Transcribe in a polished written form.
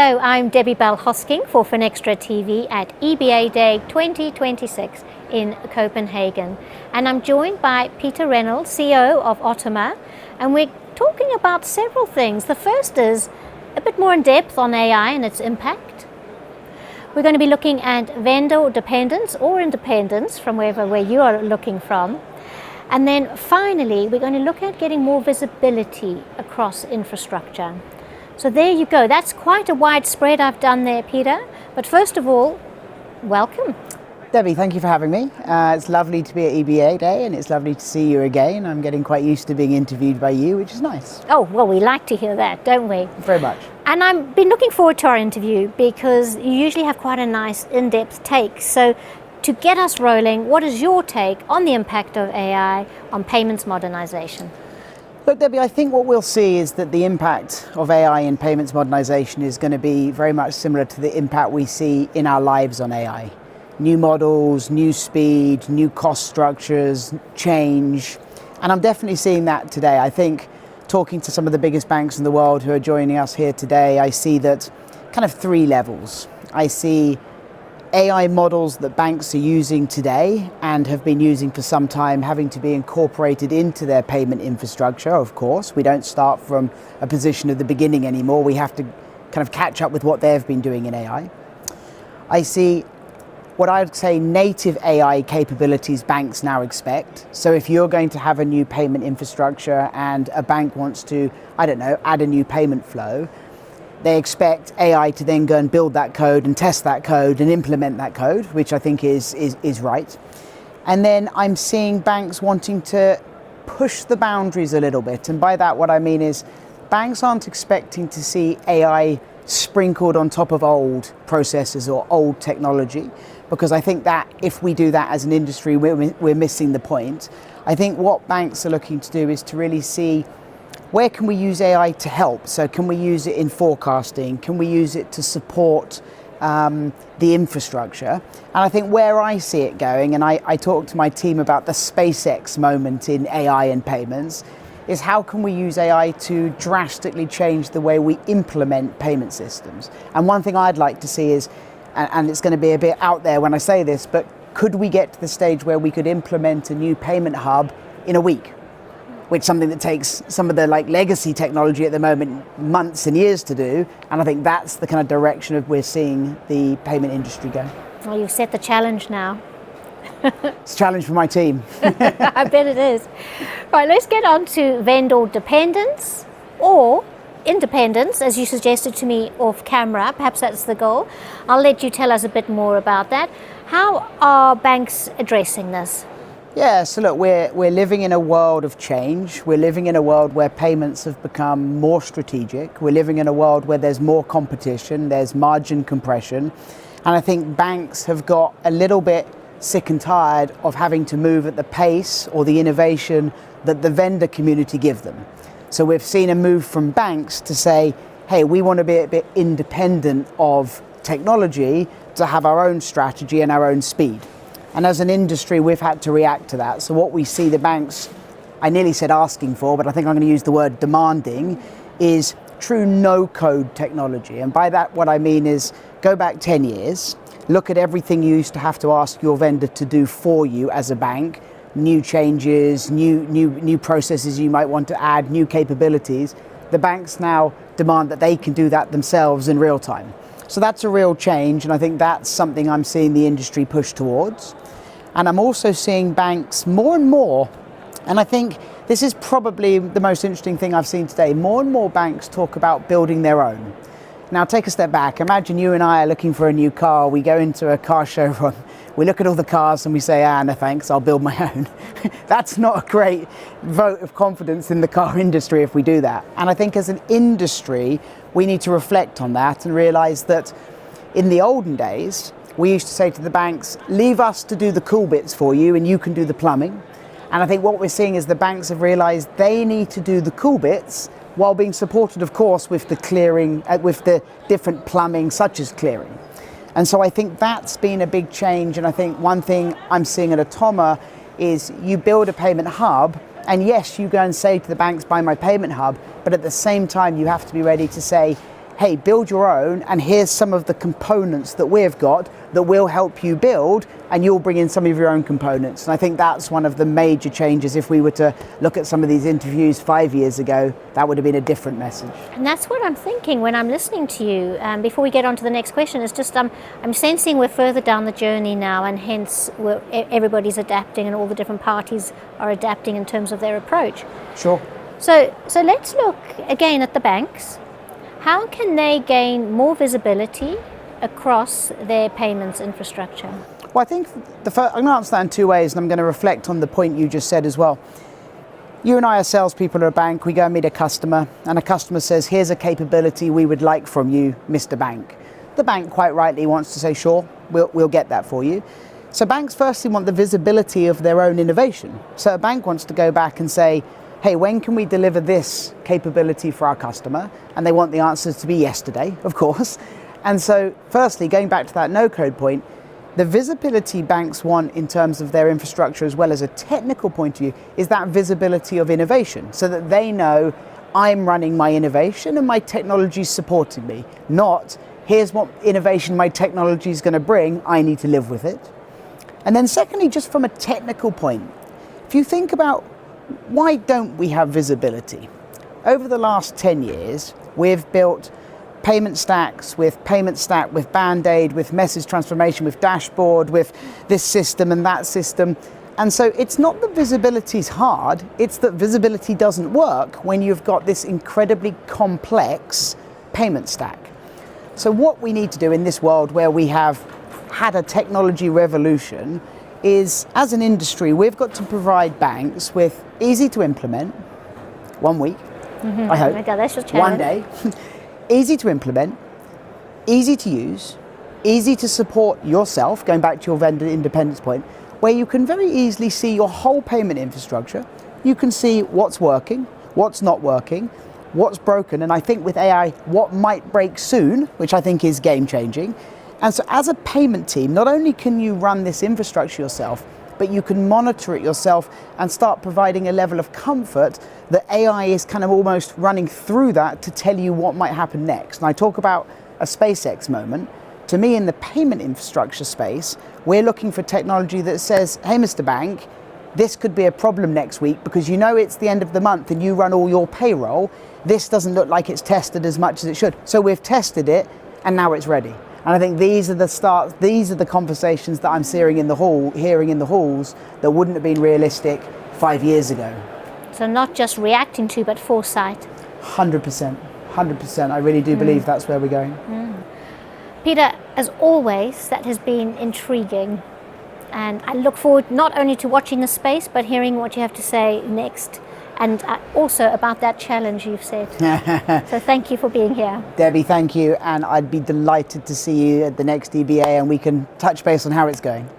Hello, I'm Debbie Bell-Hosking for FinextraTV at EBADay 2026 in Copenhagen. And I'm joined by Peter Reynolds, CEO of Otoma, and we're talking about several things. The first is a bit more in depth on AI and its impact. We're going to be looking at vendor dependence or independence from where you are looking from. And then finally, we're going to look at getting more visibility across infrastructure. So there you go. That's quite a wide spread I've done there, Peter. But first of all, welcome. Debbie, thank you for having me. It's lovely to be at EBADay and it's lovely to see you again. I'm getting quite used to being interviewed by you, which is nice. Oh, well, we like to hear that, don't we? Very much. And I've been looking forward to our interview because you usually have quite a nice in-depth take. So to get us rolling, what is your take on the impact of AI on payments modernization? Look, Debbie, I think what we'll see is that the impact of AI in payments modernization is going to be very much similar to the impact we see in our lives on AI. New models, new speed, new cost structures, change. And I'm definitely seeing that today. I think talking to some of the biggest banks in the world who are joining us here today, I see that kind of three levels. I see AI models that banks are using today and have been using for some time having to be incorporated into their payment infrastructure, of course. We don't start from a position at the beginning anymore. We have to kind of catch up with what they've been doing in AI. I see what I would say native AI capabilities banks now expect. So if you're going to have a new payment infrastructure and a bank wants to, I don't know, add a new payment flow, they expect AI to then go and build that code and test that code and implement that code, which I think is right. And then I'm seeing banks wanting to push the boundaries a little bit. And by that, what I mean is banks aren't expecting to see AI sprinkled on top of old processes or old technology, because I think that if we do that as an industry, we're missing the point. I think what banks are looking to do is to really see where can we use AI to help? So can we use it in forecasting? Can we use it to support the infrastructure? And I think where I see it going, and I talked to my team about the SpaceX moment in AI and payments, is how can we use AI to drastically change the way we implement payment systems? And one thing I'd like to see is, and it's going to be a bit out there when I say this, but could we get to the stage where we could implement a new payment hub in a week? Which is something that takes some of the legacy technology at the moment months and years to do. And I think that's the kind of direction of we're seeing the payment industry go. Well, you've set the challenge now. It's a challenge for my team. I bet it is. Right, let's get on to vendor dependence or independence, as you suggested to me off camera. Perhaps that's the goal. I'll let you tell us a bit more about that. How are banks addressing this? Yeah, so look, we're living in a world of change. We're living in a world where payments have become more strategic. We're living in a world where there's more competition, there's margin compression. And I think banks have got a little bit sick and tired of having to move at the pace or the innovation that the vendor community give them. So we've seen a move from banks to say, hey, we want to be a bit independent of technology to have our own strategy and our own speed. And as an industry, we've had to react to that. So what we see the banks, I nearly said asking for, but I think I'm going to use the word demanding, is true no-code technology. And by that, what I mean is go back 10 years, look at everything you used to have to ask your vendor to do for you as a bank, new changes, new processes you might want to add, new capabilities. The banks now demand that they can do that themselves in real time. So that's a real change, and I think that's something I'm seeing the industry push towards. And I'm also seeing banks more and more, and I think this is probably the most interesting thing I've seen today, more and more banks talk about building their own. Now take a step back, imagine you and I are looking for a new car, we go into a car showroom, we look at all the cars and we say, no thanks, I'll build my own. That's not a great vote of confidence in the car industry if we do that. And I think as an industry, we need to reflect on that and realize that in the olden days, we used to say to the banks, leave us to do the cool bits for you and you can do the plumbing. And I think what we're seeing is the banks have realized they need to do the cool bits while being supported, of course, with the clearing, with the different plumbing such as clearing. And so I think that's been a big change. And I think one thing I'm seeing at Otoma is you build a payment hub, and yes, you go and say to the banks, buy my payment hub, but at the same time, you have to be ready to say, hey, build your own, and here's some of the components that we've got that will help you build, and you'll bring in some of your own components. And I think that's one of the major changes. If we were to look at some of these interviews 5 years ago, that would have been a different message. And that's what I'm thinking when I'm listening to you. Before we get on to the next question, it's just I'm sensing we're further down the journey now, and hence everybody's adapting and all the different parties are adapting in terms of their approach. Sure. So let's look again at the banks. How can they gain more visibility across their payments infrastructure? Well, I think I'm going to answer that in two ways, and I'm going to reflect on the point you just said as well. You and I are salespeople at a bank. We go and meet a customer, and a customer says, here's a capability we would like from you, Mr. Bank. The bank quite rightly wants to say, sure, we'll get that for you. So banks firstly want the visibility of their own innovation. So a bank wants to go back and say, hey, when can we deliver this capability for our customer? And they want the answers to be yesterday, of course. And so firstly, going back to that no-code point, the visibility banks want in terms of their infrastructure as well as a technical point of view is that visibility of innovation, so that they know I'm running my innovation and my technology is supporting me, not here's what innovation my technology is going to bring, I need to live with it. And then secondly, just from a technical point, if you think about why don't we have visibility? Over the last 10 years, we've built payment stacks with Band-Aid, with message transformation, with dashboard, with this system and that system. And so it's not that visibility is hard, it's that visibility doesn't work when you've got this incredibly complex payment stack. So what we need to do in this world where we have had a technology revolution is, as an industry, we've got to provide banks with easy to implement, 1 week, I hope, Oh my God, that's your one challenge. day, easy to implement, easy to use, easy to support yourself, going back to your vendor independence point, where you can very easily see your whole payment infrastructure. You can see what's working, what's not working, what's broken, and I think with AI, what might break soon, which I think is game changing. And so as a payment team, not only can you run this infrastructure yourself, but you can monitor it yourself and start providing a level of comfort that AI is kind of almost running through that to tell you what might happen next. And I talk about a SpaceX moment. To me, in the payment infrastructure space, we're looking for technology that says, hey, Mr. Bank, this could be a problem next week because you know it's the end of the month and you run all your payroll. This doesn't look like it's tested as much as it should. So we've tested it and now it's ready. And I think these are the conversations that I'm hearing in the halls that wouldn't have been realistic 5 years ago. So not just reacting to, but foresight. 100%. I really do believe that's where we're going. Peter, as always, that has been intriguing. And I look forward not only to watching the space, but hearing what you have to say next. And also about that challenge you've said. So thank you for being here. Debbie, thank you. And I'd be delighted to see you at the next EBA and we can touch base on how it's going.